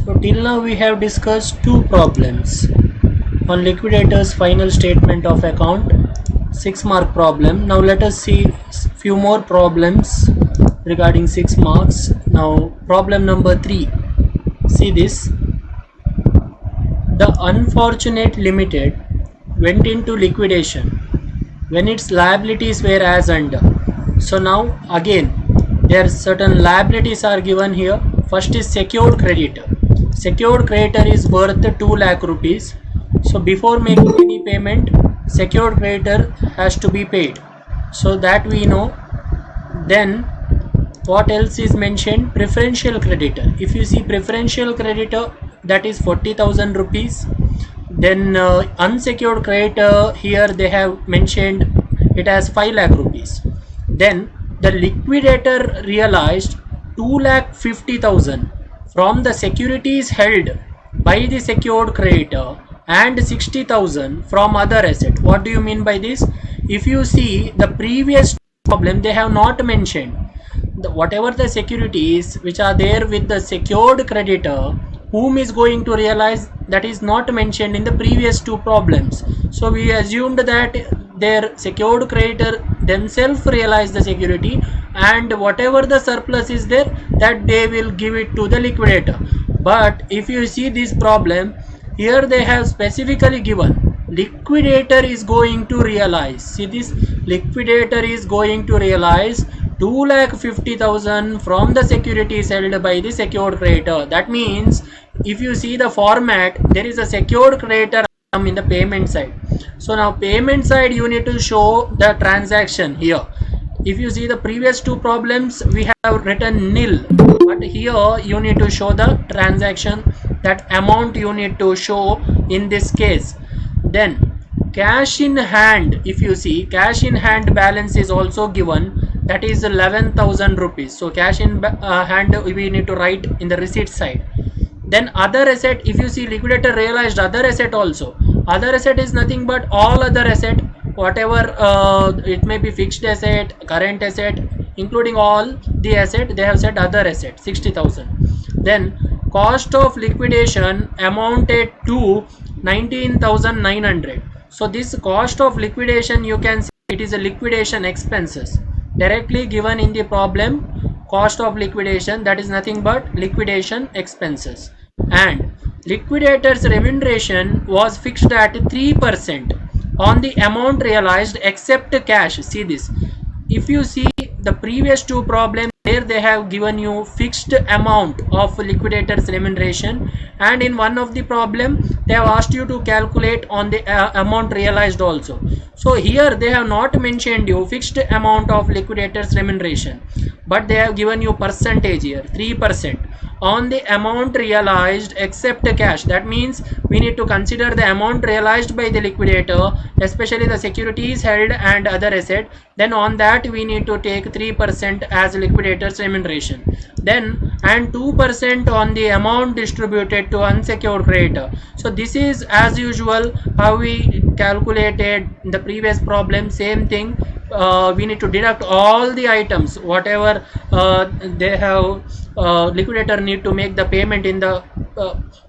So till now we have discussed two problems on liquidator's final statement of account, 6 mark problem. Now let us see few more problems regarding 6 marks. Now problem number 3. See this. The Unfortunate Limited went into liquidation when its liabilities were as under. So now again there certain liabilities are given here. First is secured creditor. Secured creditor is worth 2 lakh rupees. So before making any payment, secured creditor has to be paid. So that we know. Then what else is mentioned? Preferential creditor. If you see preferential creditor, that is 40,000 rupees. Then unsecured creditor, here they have mentioned it as 5 lakh rupees. Then the liquidator realized 2,50,000 from the securities held by the secured creditor and 60,000 from other asset. What do you mean by this? If you see the previous problem, they have not mentioned whatever the securities which are there with the secured creditor, whom is going to realize, that is not mentioned in the previous two problems. So we assumed that their secured creditor themselves realize the security, and whatever the surplus is there, that they will give it to the liquidator. But if you see this problem, here they have specifically given liquidator is going to realize. See this, liquidator is going to realize 2,50,000 from the securities held by the secured creditor. That means if you see the format, there is a secured creditor in the payment side. So now payment side you need to show the transaction here. If you see the previous two problems, we have written nil, but here you need to show the transaction, that amount you need to show in this case. Then cash in hand, if you see cash in hand balance is also given, that is 11,000 rupees. So cash in hand we need to write in the receipt side. Then other asset, if you see liquidator realized other asset also. Other asset is nothing but all other asset, whatever it may be fixed asset, current asset, including all the asset, they have said other asset 60,000. Then cost of liquidation amounted to 19,900. So this cost of liquidation, you can see it is a liquidation expenses directly given in the problem. Cost of liquidation, that is nothing but liquidation expenses. And liquidator's remuneration was fixed at 3% on the amount realized except cash. See this, if you see the previous two problems, there they have given you fixed amount of liquidator's remuneration, and in one of the problem they have asked you to calculate on the amount realized also. So here they have not mentioned you fixed amount of liquidator's remuneration, but they have given you percentage here, 3% on the amount realized except cash. That means we need to consider the amount realized by the liquidator, especially the securities held and other asset. Then on that we need to take 3% as liquidator's remuneration. Then and 2% on the amount distributed to unsecured creditor. So this is as usual how we calculated in the previous problem, same thing. We need to deduct all the items, whatever they have liquidator need to make the payment in the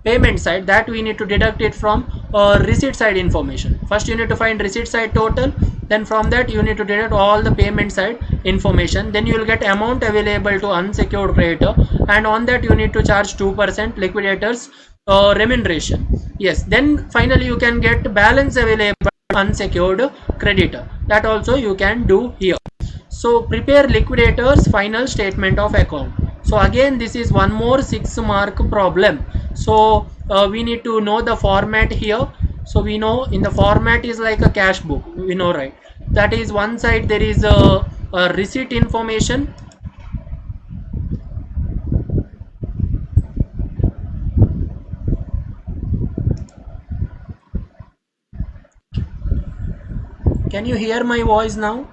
payment side, that we need to deduct it from receipt side information. First you need to find receipt side total, then from that you need to deduct all the payment side information. Then you will get amount available to unsecured creditor, and on that you need to charge 2% liquidators remuneration. Yes, then finally you can get balance available unsecured creditor. That also you can do here. So prepare liquidator's final statement of account. So again this is one more 6 mark problem. So we need to know the format here. So we know in the format is like a cash book, we know, right? That is one side there is a receipt information. Can you hear my voice now?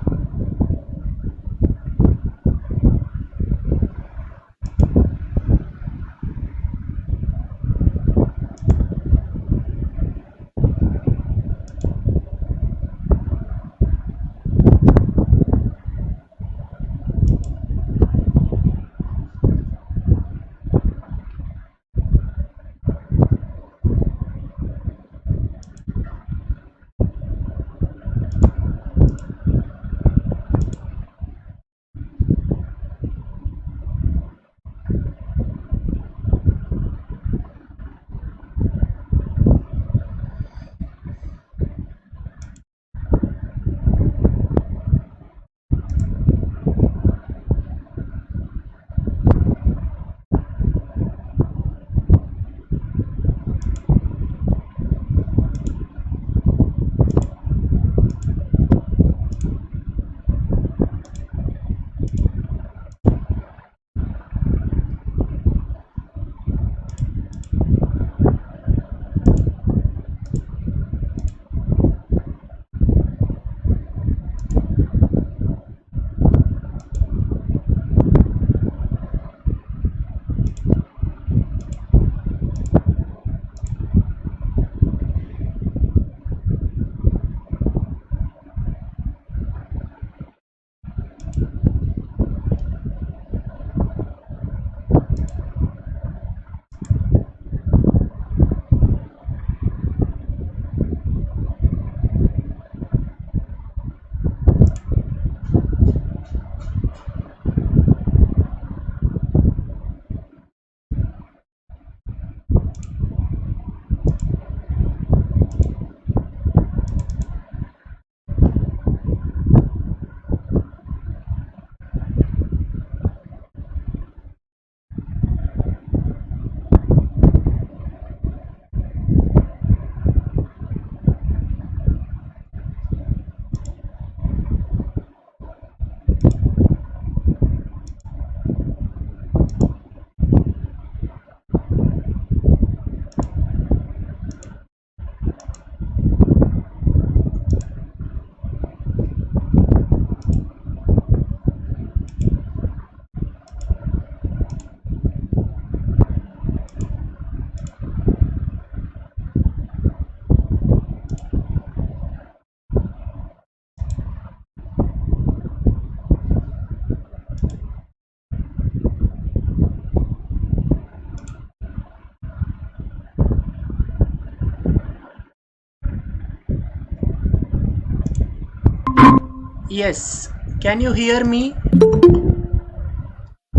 Yes, can you hear me?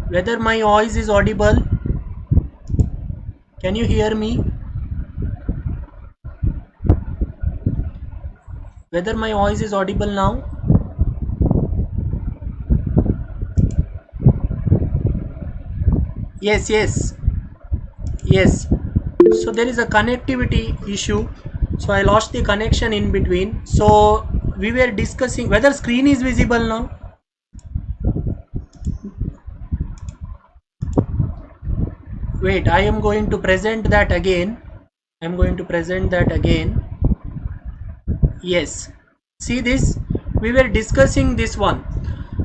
Whether my voice is audible? Can you hear me? Whether my voice is audible now? Yes, yes, yes. So there is a connectivity issue. So I lost the connection in between. So we were discussing whether screen is visible now. Wait, I am going to present that again. I'm going to present that again. Yes, see this, we were discussing this one,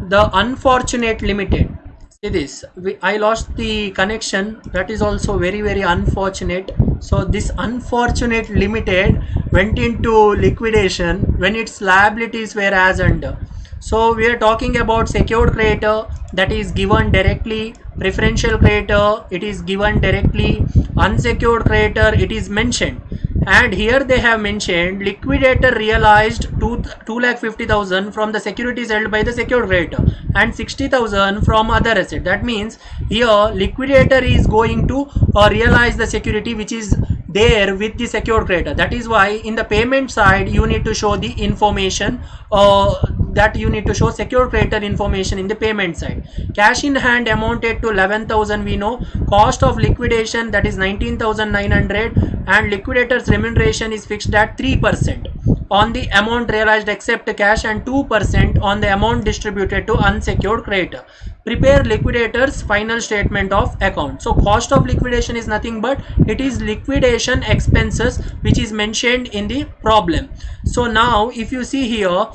the unfortunate limited. See this, I lost the connection. That is also very unfortunate. So this unfortunate limited went into liquidation when its liabilities were as under. So we are talking about secured creditor, that is given directly, preferential creditor, it is given directly, unsecured creditor, it is mentioned. And here they have mentioned liquidator realized 2,50,000 from the securities held by the secured creditor and 60,000 from other asset. That means here liquidator is going to realize the security which is there with the secured creditor. That is why in the payment side you need to show the information that you need to show secured creditor information in the payment side. Cash in hand amounted to 11,000, we know. Cost of liquidation, that is 19,900, and liquidator's remuneration is fixed at 3% on the amount realized except cash and 2% on the amount distributed to unsecured creditor. Prepare liquidator's final statement of account. So cost of liquidation is nothing but it is liquidation expenses which is mentioned in the problem. So now if you see here,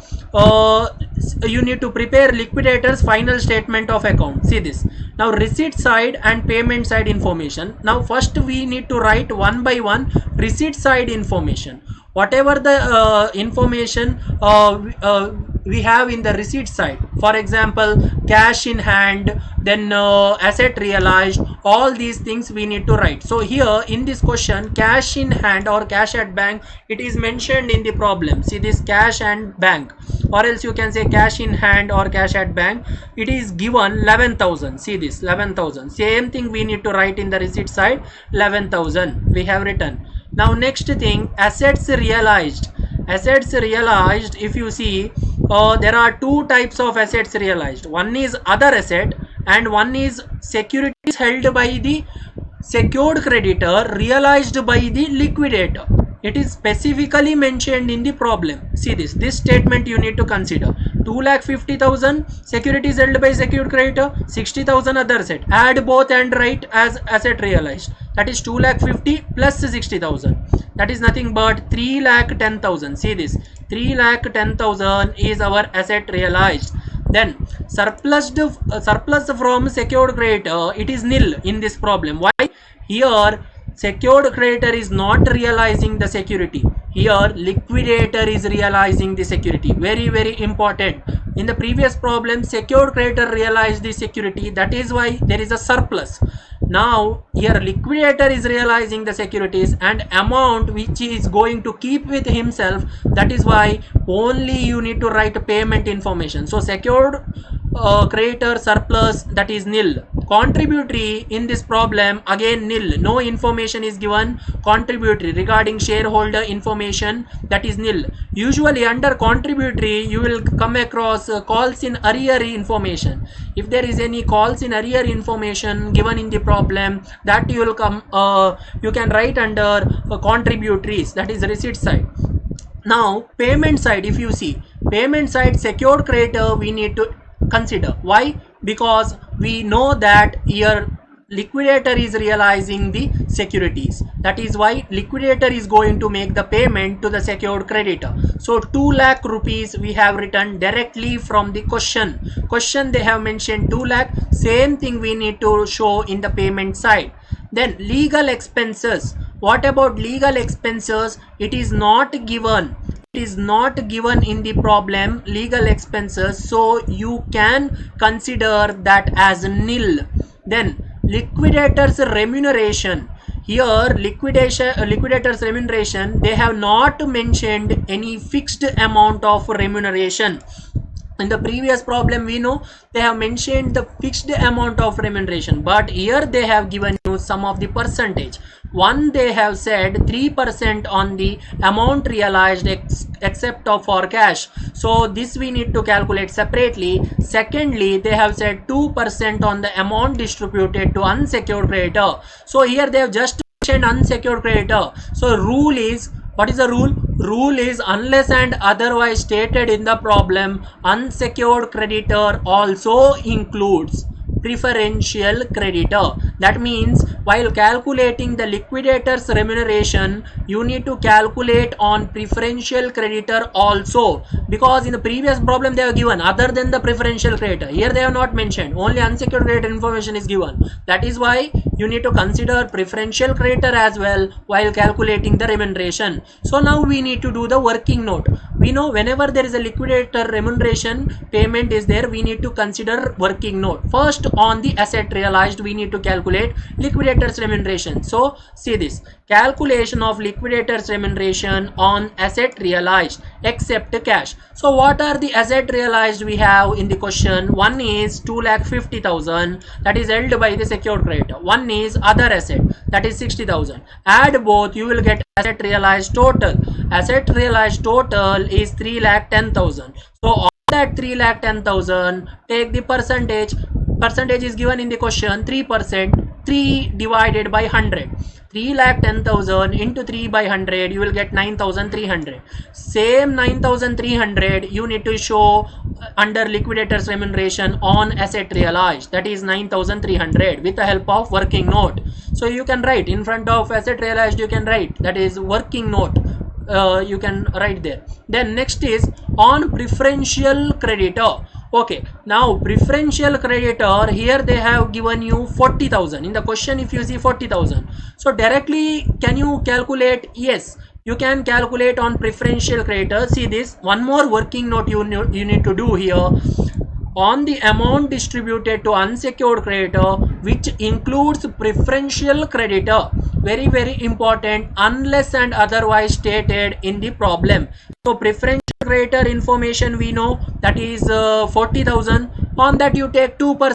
you need to prepare liquidator's final statement of account. See this. Now receipt side and payment side information. Now first we need to write one by one receipt side information. Whatever the information we have in the receipt side, for example cash in hand, then asset realized, all these things we need to write. So here in this question, cash in hand or cash at bank, it is mentioned in the problem. See this, cash and bank, or else you can say cash in hand or cash at bank, it is given 11,000. See this, 11,000. Same thing we need to write in the receipt side, 11,000 we have written. Now next thing, assets realized. Assets realized, if you see, there are two types of assets realized. One is other asset and one is securities held by the secured creditor realized by the liquidator. It is specifically mentioned in the problem. See this, this statement you need to consider. 2,50,000 securities held by secured creditor, 60,000 other asset. Add both and write as asset realized. That is 2,50,000 plus 60,000. That is nothing but 3,10,000. See this, 3,10,000 is our asset realized. Then surplus from secured creditor, it is nil in this problem. Why? Here secured creditor is not realizing the security. Here liquidator is realizing the security. Very important. In the previous problem, secured creditor realized the security. That is why there is a surplus. Now here liquidator is realizing the securities and amount which he is going to keep with himself. That is why only you need to write payment information. So secured creditor surplus, that is nil. Contributory in this problem, again nil. No information is given. Contributory regarding shareholder information, that is nil. Usually under contributory you will come across calls in arrear information. If there is any calls in arrear information given in the problem, that you will come you can write under contributories, that is receipt side. Now payment side, if you see, payment side secured creditor we need to consider. Why? Because we know that here liquidator is realizing the securities. That is why liquidator is going to make the payment to the secured creditor. So 2 lakh rupees we have written directly from the question. They have mentioned 2 lakh. Same thing we need to show in the payment side. Then legal expenses. What about legal expenses? It is not given. It is not given in the problem, legal expenses, so you can consider that as nil. Then liquidator's remuneration. Here liquidator's remuneration, they have not mentioned any fixed amount of remuneration. In the previous problem we know they have mentioned the fixed amount of remuneration, but here they have given you some of the percentage. One, they have said 3% on the amount realized except for cash, so this we need to calculate separately. Secondly, they have said 2% on the amount distributed to unsecured creditor. So here they have just mentioned unsecured creditor. So rule is, what is the rule? Rule is, unless and otherwise stated in the problem, unsecured creditor also includes preferential creditor. That means while calculating the liquidator's remuneration, you need to calculate on preferential creditor also, because in the previous problem they have given other than the preferential creditor. Here they have not mentioned, only unsecured creditor information is given. That is why you need to consider preferential creditor as well while calculating the remuneration. So now we need to do the working note. We know whenever there is a liquidator remuneration payment is there, we need to consider working note. First, on the asset realized, we need to calculate liquidator's remuneration. So see this, calculation of liquidator's remuneration on asset realized except cash. So what are the asset realized we have in the question? One is 2,50,000, that is held by the secured creditor. One is other asset, that is 60,000. Add both, you will get asset realized total. Asset realized total is 3,10,000. So on that 3,10,000, take the percentage. Percentage is given in the question 3%. 3 divided by 100. 3,10,000 into 3 by 100, you will get 9,300. Same 9,300 you need to show under liquidator's remuneration on asset realized, that is 9,300, with the help of working note. So you can write in front of asset realized, you can write that is working note. You can write there. Then next is on preferential creditor. Okay, now preferential creditor, here they have given you 40,000 in the question. If you see 40,000, so directly can you calculate? Yes, you can calculate on preferential creditor. See this, one more working note you need to do here. On the amount distributed to unsecured creditor, which includes preferential creditor, very very important, unless and otherwise stated in the problem. So preferential creditor information we know, that is 40,000. On that you take 2%,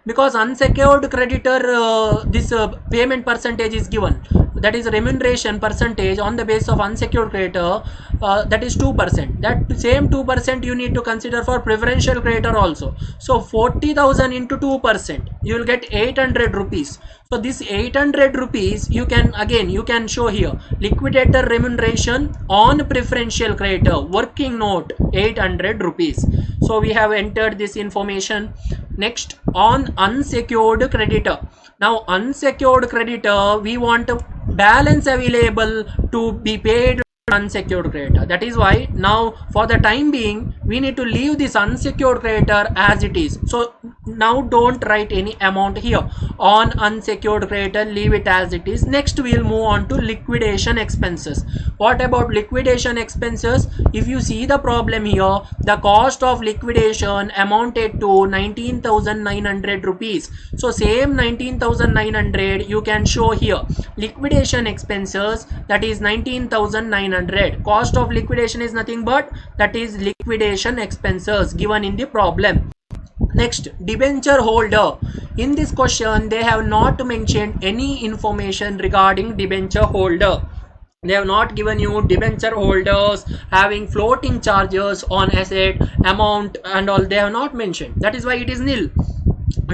because unsecured creditor this payment percentage is given, that is remuneration percentage on the base of unsecured creditor, that is 2%. That same 2% you need to consider for preferential creditor also. So 40,000 into 2%, you will get 800 rupees. So this 800 rupees you can, again you can show here, liquidator remuneration on preferential creditor, working note 800 rupees. So we have entered this information. Next, on unsecured creditor. Now unsecured creditor, we want a balance available to be paid unsecured creditor. That is why now for the time being we need to leave this unsecured creditor as it is. So now don't write any amount here on unsecured creditor, leave it as it is. Next we will move on to liquidation expenses. What about liquidation expenses? If you see the problem here, the cost of liquidation amounted to 19,900 rupees. So same 19,900 you can show here, liquidation expenses, that is 19,900. Cost of liquidation is nothing but that is liquidation expenses given in the problem. Next, debenture holder. In this question they have not mentioned any information regarding debenture holder. They have not given you debenture holders having floating charges on asset amount and all, they have not mentioned. That is why it is nil.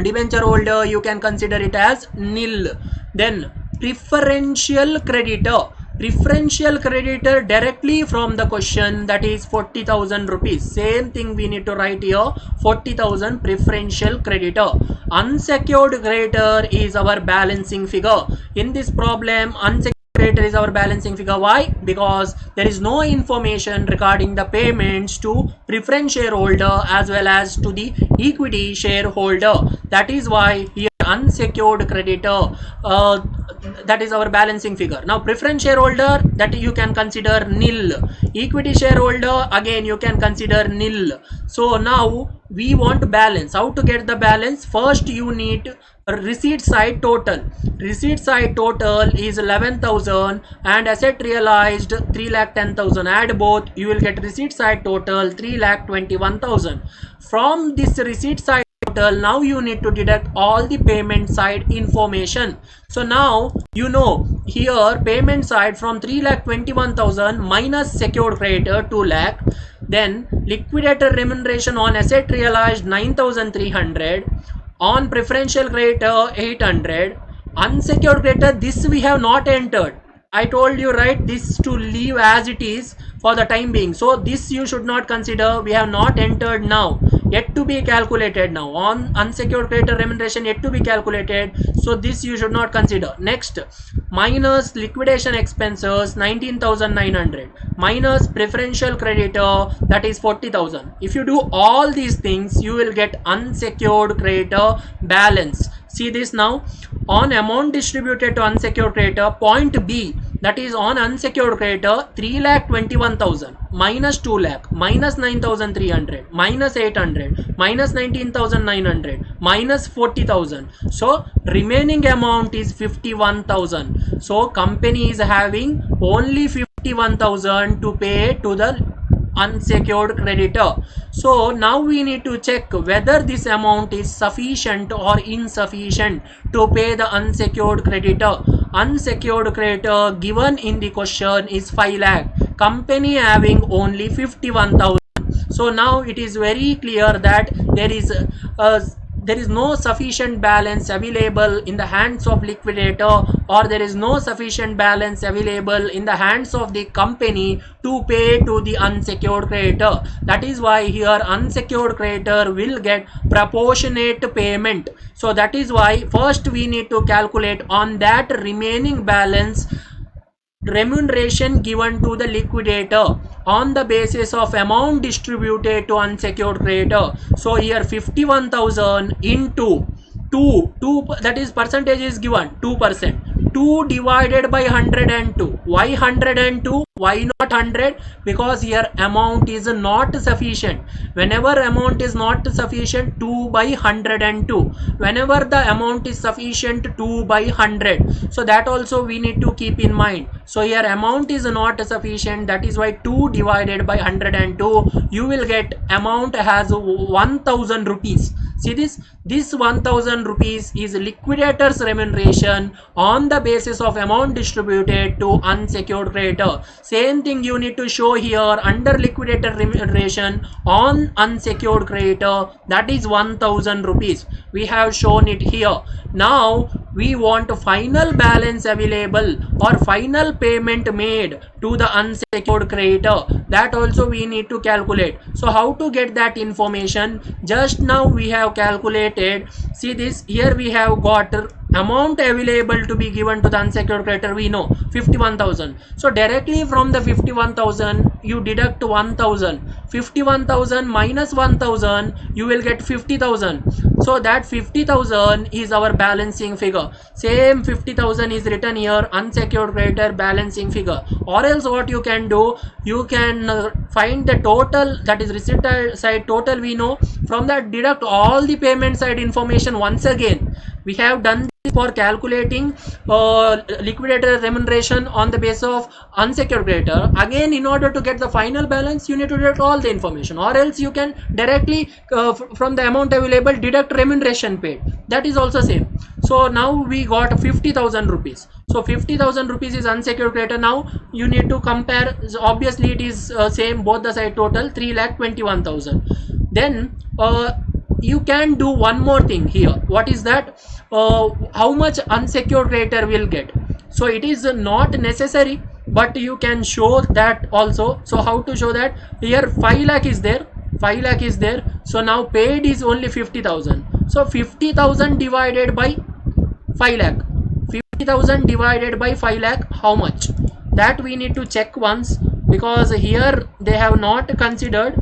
Debenture holder you can consider it as nil. Then preferential creditor. Preferential creditor directly from the question, that is 40,000 rupees. Same thing we need to write here, 40,000 preferential creditor. Unsecured creditor is our balancing figure. In this problem, unsecured creditor is our balancing figure. Why? Because there is no information regarding the payments to preference shareholder as well as to the equity shareholder. That is why here unsecured creditor. That is our balancing figure. Now preference shareholder, that you can consider nil. Equity shareholder, again you can consider nil. So now we want balance. How to get the balance? First you need receipt side total. Receipt side total is 11,000 and asset realized 3,10,000. Add both, you will get receipt side total 3,21,000. From this receipt side total, now you need to deduct all the payment side information. So now you know here payment side from 3,21,000 minus secured creditor 2 lakh. Then liquidator remuneration on asset realized 9,300. On preferential creditor 800. Unsecured creditor, this we have not entered. I told you, right, this to leave as it is for the time being. So this you should not consider. We have not entered now. Yet to be calculated now. On unsecured creditor remuneration yet to be calculated. So this you should not consider. Next, minus liquidation expenses 19,900. Minus preferential creditor, that is 40,000. If you do all these things, you will get unsecured creditor balance. See this now. On amount distributed to unsecured creditor, point B, that is on unsecured creditor 3,21,000 minus 2 lakh minus 9,300 minus 800 minus 19,900 minus 40,000. So remaining amount is 51,000. So company is having only 51,000 to pay to the unsecured creditor. So now we need to check whether this amount is sufficient or insufficient to pay the unsecured creditor. Unsecured creditor given in the question is 5 lakh. Company having only 51,000. So now it is very clear that there is no sufficient balance available in the hands of liquidator, or there is no sufficient balance available in the hands of the company to pay to the unsecured creditor. That is why here unsecured creditor will get proportionate payment. So that is why first we need to calculate on that remaining balance remuneration given to the liquidator on the basis of amount distributed to unsecured creditor. So here 51,000 into 2, that is percentage is given 2%. 2 divided by 102. Why 102? Why not 100? Because here amount is not sufficient. Whenever amount is not sufficient, 2 by 102. Whenever the amount is sufficient, 2 by 100. So that also we need to keep in mind. So here amount is not sufficient. That is why 2 divided by 102. You will get amount has 1,000 rupees. See this 1,000 rupees is liquidator's remuneration on the basis of amount distributed to unsecured creditor. Same thing you need to show here under liquidator remuneration on unsecured creditor, that is 1,000 rupees. We have shown it here. Now we want final balance available or final payment made to the unsecured creditor. That also we need to calculate. So how to get that information? Just now we have calculated. See this, here we have got amount available to be given to the unsecured creditor, we know 51,000. So directly from the 51,000 you deduct 1,000. 51,000 minus 1,000, you will get 50,000. So that 50,000 is our balancing figure. Same 50,000 is written here, unsecured creditor balancing figure. Or else what you can do, you can find the total, that is receipt side total we know. From that deduct all the payment side information once again. We have done this for calculating liquidator remuneration on the basis of unsecured creditor. Again, in order to get the final balance, you need to deduct all the information, or else you can directly from the amount available deduct remuneration paid. That is also same. So now we got 50,000 rupees. So 50,000 rupees is unsecured creditor. Now you need to compare. So obviously it is same both the side total 3,21,000. Then you can do one more thing here. What is that? How much unsecured creditor will get? So it is not necessary, but you can show that also. So how to show that? Here 5 lakh is there. 5 lakh is there. So now paid is only 50,000. So 50,000 divided by 5 lakh. 50,000 divided by 5 lakh, how much? That we need to check once, because here they have not considered.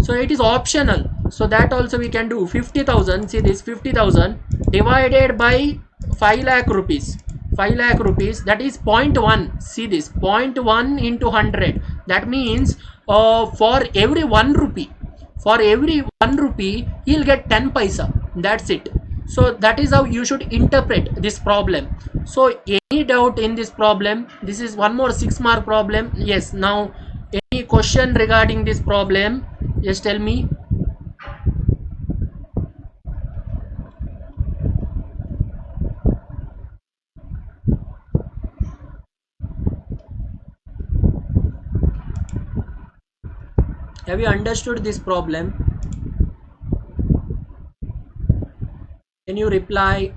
So it is optional. So that also we can do. 50,000, see this 50,000 divided by 5 lakh rupees. 5 lakh rupees, that is 0.1. See this, 0.1 into 100. That means for every 1 rupee, he'll get 10 paisa. That's it. So that is how you should interpret this problem. So any doubt in this problem? This is one more 6 mark problem. Yes. Now any question regarding this problem? Just tell me. Have you understood this problem? Can you reply?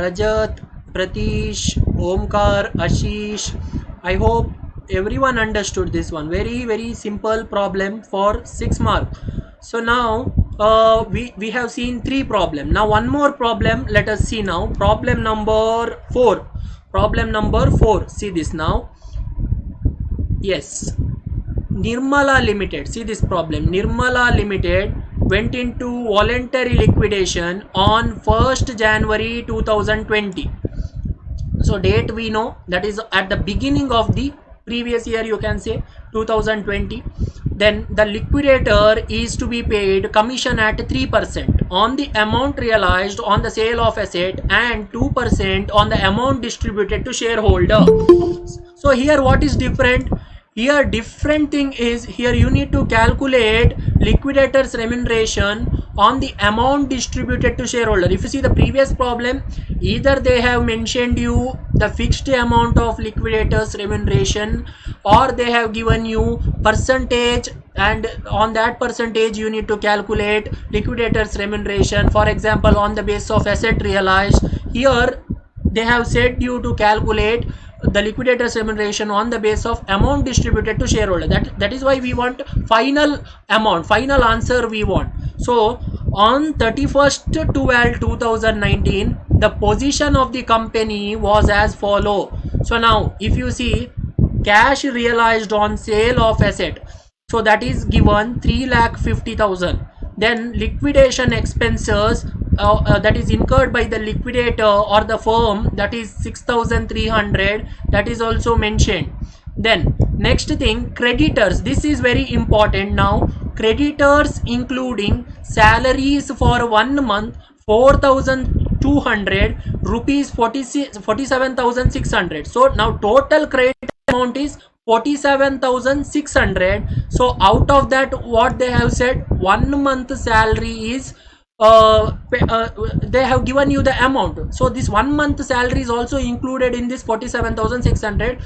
Rajat, Pratish, Omkar, Ashish. I hope everyone understood this one. Very simple problem for 6 mark. So now we have seen 3 problem. Now one more problem. Let us see now. Problem number 4. Problem number 4. See this now. Yes. Nirmala Limited. See this problem. Nirmala Limited went into voluntary liquidation on 1st January 2020. So date we know, that is at the beginning of the previous year, you can say 2020. Then the liquidator is to be paid commission at 3% on the amount realized on the sale of asset and 2% on the amount distributed to shareholder. So here what is different? Here different thing is, here you need to calculate liquidator's remuneration on the amount distributed to shareholder. If you see the previous problem, either they have mentioned you the fixed amount of liquidator's remuneration, or they have given you percentage, and on that percentage you need to calculate liquidator's remuneration. For example, on the basis of asset realized, here they have said you to calculate the liquidator's remuneration on the base of amount distributed to shareholder. That is why we want final amount, final answer we want. So on 31st 12 2019, the position of the company was as follow. So now if you see cash realized on sale of asset, so that is given 3,50,000. Then liquidation expenses that is incurred by the liquidator or the firm, that is 6,300, that is also mentioned. Then next thing, creditors. This is very important. Now creditors including salaries for 1 month 4,200 rupees, 47,600. So now total credit amount is 47,600. So out of that, what they have said, 1 month salary is they have given you the amount. So this 1 month salary is also included in this 47,600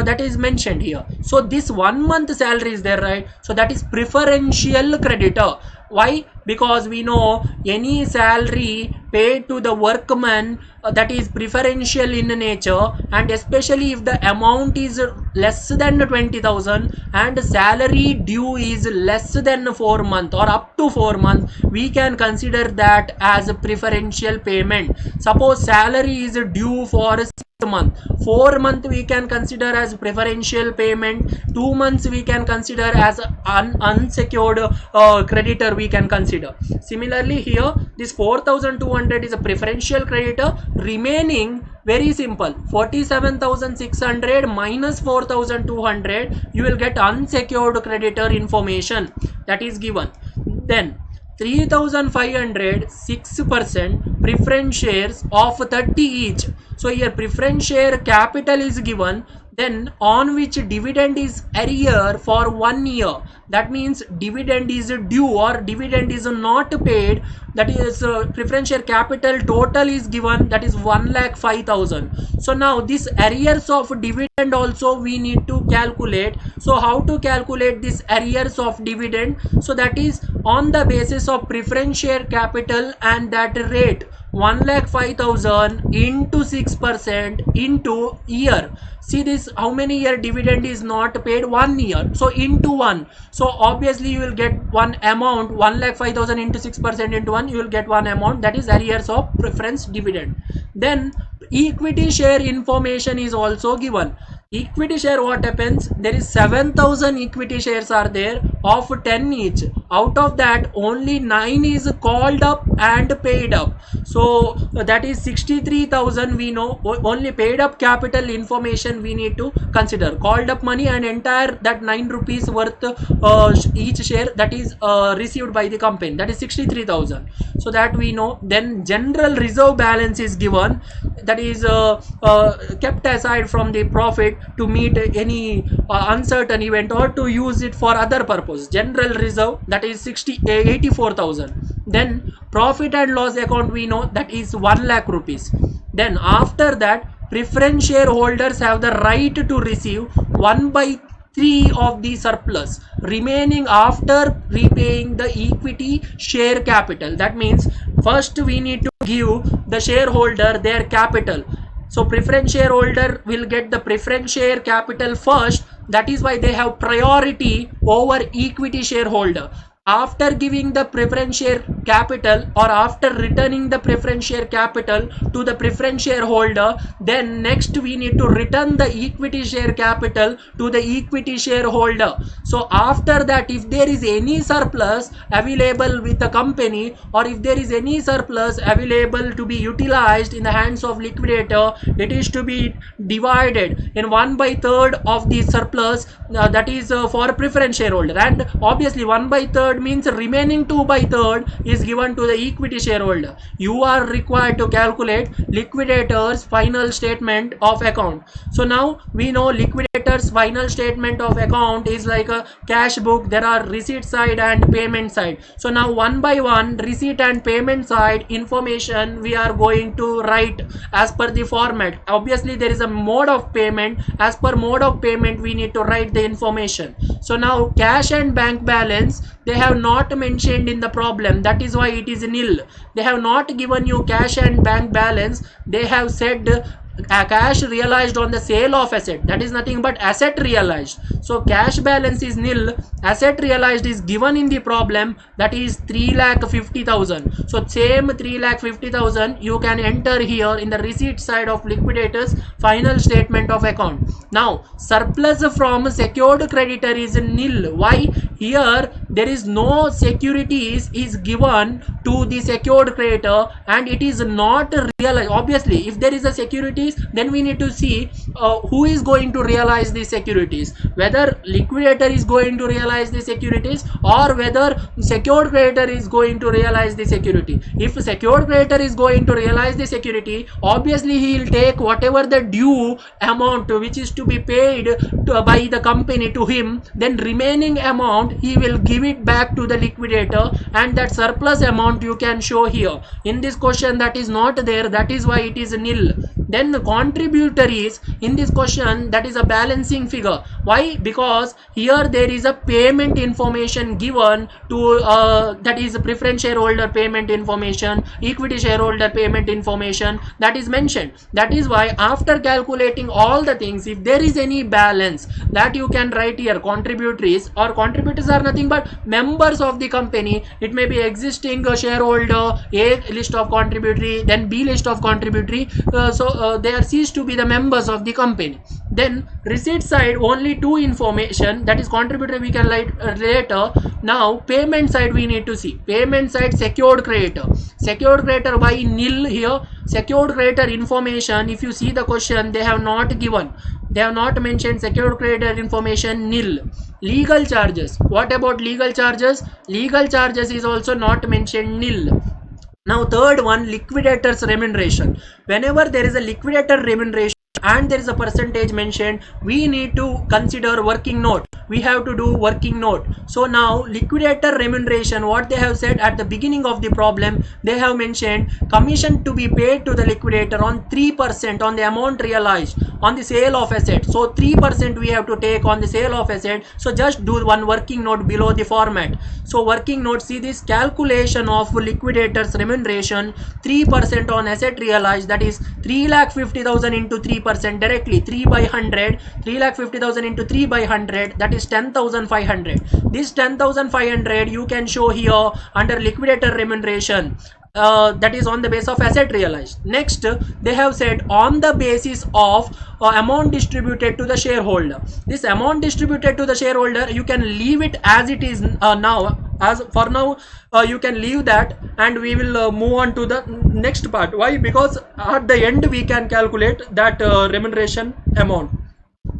that is mentioned here. So this 1 month salary is there, right? So that is preferential creditor. Why? Because we know any salary paid to the workman that is preferential in nature, and especially if the amount is less than 20,000 and salary due is less than 4 months or up to 4 months, we can consider that as a preferential payment. Suppose salary is due for 6 months, 4 months we can consider as preferential payment, 2 months we can consider as unsecured creditor we can consider. Similarly here, this 4,200 is a preferential creditor. Remaining, very simple, 47,600 minus 4,200, you will get unsecured creditor information that is given. Then 3,500 6% preference shares of 30 each. So here preference share capital is given, then on which dividend is arrear for 1 year. That means dividend is due or dividend is not paid. That is preference share capital total is given, that is 1,05,000. So now this arrears of dividend also we need to calculate. So how to calculate this arrears of dividend? So that is on the basis of preference share capital and that rate 1,05,000 into 6% into year. See this, how many year dividend is not paid? 1 year. So into 1. So obviously you will get one amount, 1,05,000 into 6% into 1, you will get one amount, that is arrears of preference dividend. Then equity share information is also given. Equity share, what happens? There is 7,000 equity shares are there, of 10 each. Out of that only 9 is called up and paid up. So that is 63,000. We know only paid up capital information we need to consider. Called up money and entire that 9 rupees worth each share that is received by the company, that is 63,000. so that we know. Then general reserve balance is given, that is kept aside from the profit to meet any uncertain event or to use it for other purpose. General reserve, that is 84,000. then profit and loss account, we know that is 1 lakh rupees. Then after that, preference shareholders have the right to receive 1/3 of the surplus remaining after repaying the equity share capital. That means first we need to give the shareholder their capital. So preference shareholder will get the preference share capital first. That is why they have priority over equity shareholder. After giving the preference share capital or after returning the preference share capital to the preference shareholder, then next we need to return the equity share capital to the equity shareholder. So after that, if there is any surplus available with the company or if there is any surplus available to be utilized in the hands of liquidator, it is to be divided in 1/3 of the surplus, that is for preference shareholder, and obviously 1/3 means remaining 2/3 is given to the equity shareholder. You are required to calculate liquidator's final statement of account. So now we know liquidator's final statement of account is like a cash book. There are receipt side and payment side. So now one by one, receipt and payment side information we are going to write as per the format. Obviously there is a mode of payment. As per mode of payment we need to write the information. So now cash and bank balance, they have not mentioned in the problem, that is why it is nil. They have not given you cash and bank balance. They have said cash realized on the sale of asset, that is nothing but asset realized. So cash balance is nil, asset realized is given in the problem, that is 3,50,000. so same 3,50,000 you can enter here in the receipt side of liquidators final statement of account. Now surplus from secured creditor is nil. Why? Here there is no securities is given to the secured creditor and it is not realized. Obviously if there is a security, then we need to see who is going to realize the securities, whether liquidator is going to realize the securities or whether secured creditor is going to realize the security. If secured creditor is going to realize the security, obviously he will take whatever the due amount which is to be paid by the company to him, then remaining amount he will give it back to the liquidator, and that surplus amount you can show here. In this question that is not there, that is why it is nil. Then the contributories in this question, that is a balancing figure. Why? Because here there is a payment information given to that is preference shareholder payment information, equity shareholder payment information, that is mentioned. That is why after calculating all the things, if there is any balance, that you can write here contributories, or contributors are nothing but members of the company. It may be existing shareholder, A list of contributory, then B list of contributory. They are ceased to be the members of the company. Then receipt side only two information, that is contributor we can write later. Now payment side we need to see. Payment side secured creditor. Secured creditor by nil here. Secured creditor information, if you see the question, they have not given. They have not mentioned secured creditor information, nil. Legal charges. What about legal charges? Legal charges is also not mentioned, nil. Now third one, liquidator's remuneration. Whenever there is a liquidator remuneration and there is a percentage mentioned, we need to consider working note. We have to do working note. So now liquidator remuneration, what they have said at the beginning of the problem, they have mentioned commission to be paid to the liquidator on 3% on the amount realized on the sale of asset. So 3% we have to take on the sale of asset. So just do one working note below the format. So working note, see this calculation of liquidator's remuneration, 3% on asset realized, that is 3,50,000 into 3% directly, 3/100, 3,50,000 into 3/100, that is 10,500. This 10,500 you can show here under liquidator remuneration. that is on the basis of asset realized. Next, they have said on the basis of amount distributed to the shareholder. This amount distributed to the shareholder, you can leave it as it is now. As for now, you can leave that, and we will move on to the next part. Why? Because at the end we can calculate that remuneration amount.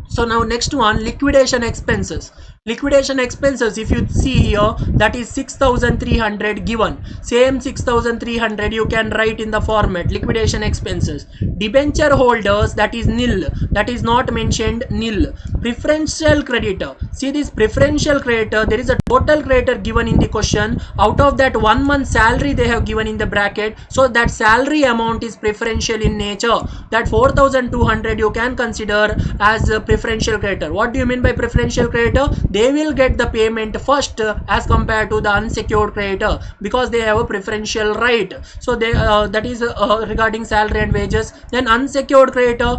So now next one, liquidation expenses. Liquidation expenses, if you see here, that is 6,300 given. Same 6,300 you can write in the format liquidation expenses. Debenture holders, that is nil, that is not mentioned, nil. Preferential creditor, see this preferential creditor, there is a total creditor given in the question. Out of that 1 month salary they have given in the bracket, so that salary amount is preferential in nature. That 4,200 you can consider as a preferential creditor. What do you mean by preferential creditor? They will get the payment first as compared to the unsecured creditor, because they have a preferential right. So they that is regarding salary and wages. Then unsecured creditor,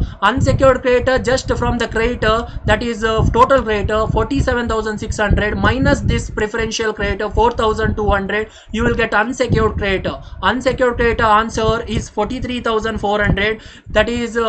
just from the creditor, that is total creditor 47,600 minus this preferential creditor 4,200, you will get unsecured creditor. Unsecured creditor answer is 43,400. That is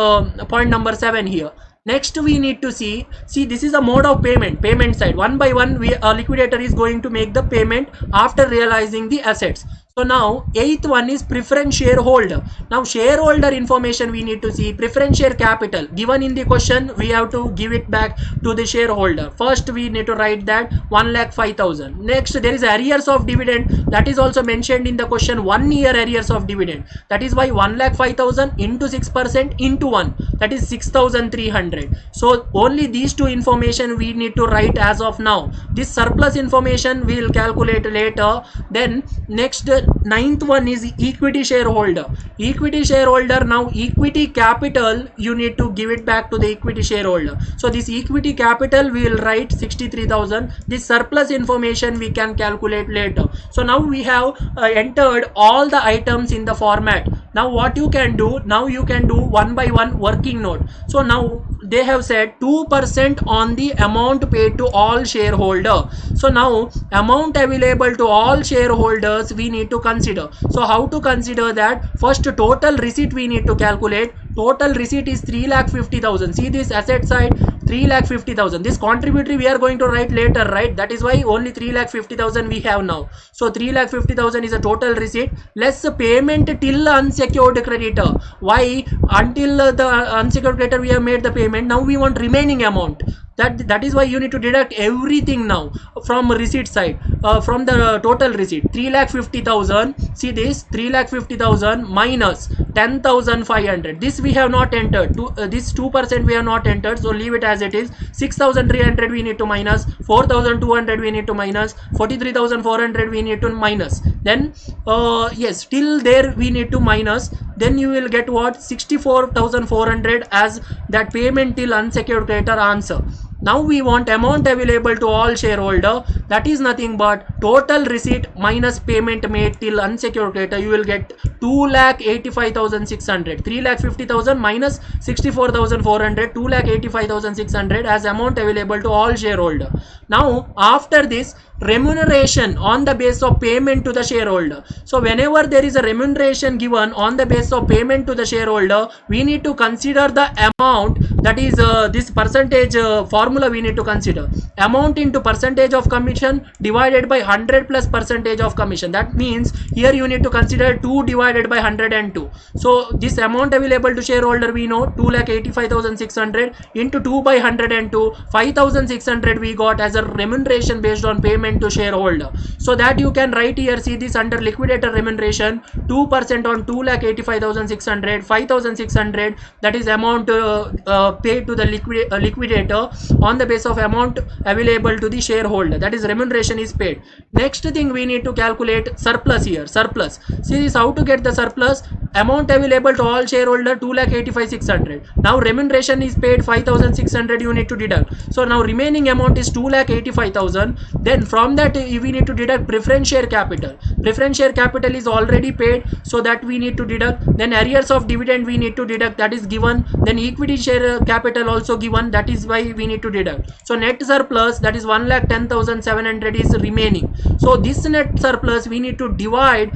point number 7 here. Next we need to see this is a mode of payment side. One by one liquidator is going to make the payment after realizing the assets. So now 8th one is preference shareholder. Now shareholder information we need to see. Preference share capital given in the question, we have to give it back to the shareholder. First we need to write that 1,05,000. Next there is arrears of dividend, that is also mentioned in the question, 1 year arrears of dividend. That is why 1,05,000 into 6% into 1, that is 6,300. So only these two information we need to write as of now. This surplus information we will calculate later. Then next 9th one is equity shareholder. Equity shareholder, now equity capital you need to give it back to the equity shareholder. So this equity capital we will write 63,000. This surplus information we can calculate later. So now we have entered all the items in the format. Now what you can do, now you can do one by one working note. So now they have said 2% on the amount paid to all shareholder. So now amount available to all shareholders we need to consider. So how to consider that? First total receipt we need to calculate. Total receipt is 3,50,000. See this asset side, 3,50,000. This contributory we are going to write later, right? That is why only 3,50,000 we have now. So 3,50,000 is a total receipt less payment till unsecured creditor. Why? Until the unsecured creditor we have made the payment. Now we want remaining amount. That is why you need to deduct everything now from receipt side, from the total receipt. 3,50,000. See this 3,50,000 minus 10,500. This we have not entered. This 2% we have not entered. So leave it as it is. 6,300 we need to minus. 4,200 we need to minus. 43,400 we need to minus. Then yes, till there we need to minus. Then you will get what? 64,400 as that payment till unsecured creditor answer. Now we want amount available to all shareholder, that is nothing but total receipt minus payment made till unsecured creditor. You will get 2,85,600. 3,50,000 minus 64,400, 2,85,600 as amount available to all shareholder. Now after this, remuneration on the basis of payment to the shareholder. So whenever there is a remuneration given on the basis of payment to the shareholder, we need to consider the amount, that is this percentage formula we need to consider. Amount into percentage of commission divided by 100 plus percentage of commission. That means here you need to consider 2 divided by 102. So this amount available to shareholder we know 2,85,600 into 2 by 102, 5,600 we got as a remuneration based on payment to shareholder. So that you can write here, see this under liquidator remuneration, 2% on 2,85,600, 5,600, that is amount paid to the liquidator on the basis of amount available to the shareholder, that is remuneration is paid. Next thing we need to calculate surplus here. Surplus, see this how to get the surplus. amount available to all shareholder 2,85,600. Now remuneration is paid 5,600, you need to deduct. So now remaining amount is 2,85,000. Then from that we need to deduct preference share capital. Preference share capital is already paid, so that we need to deduct. Then arrears of dividend we need to deduct, that is given. Then equity share capital also given, that is why we need to deduct. So net surplus, that is 1,10,700 is remaining. So this net surplus we need to divide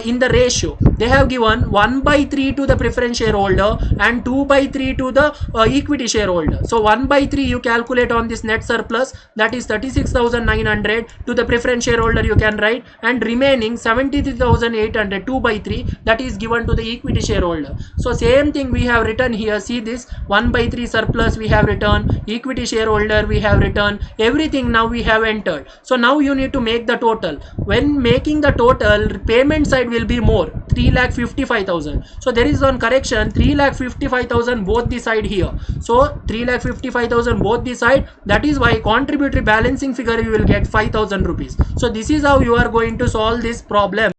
in the ratio. They have given 1/3 to the preference shareholder and 2/3 to the equity shareholder. So 1/3 you calculate on this net surplus, that is 36,900 to the preference shareholder you can write, and remaining 73,800, 2/3, that is given to the equity shareholder. So same thing we have written here. See this 1/3 surplus we have written, equity shareholder we have written, everything now we have entered. So now you need to make the total. When making the total, payment side will be more, 3,55,000. So there is one correction, 3,55,000 both the side here. So 3,55,000 both the side, that is why contributory balancing figure you will get 5,000 rupees. So this is how you are going to solve this problem.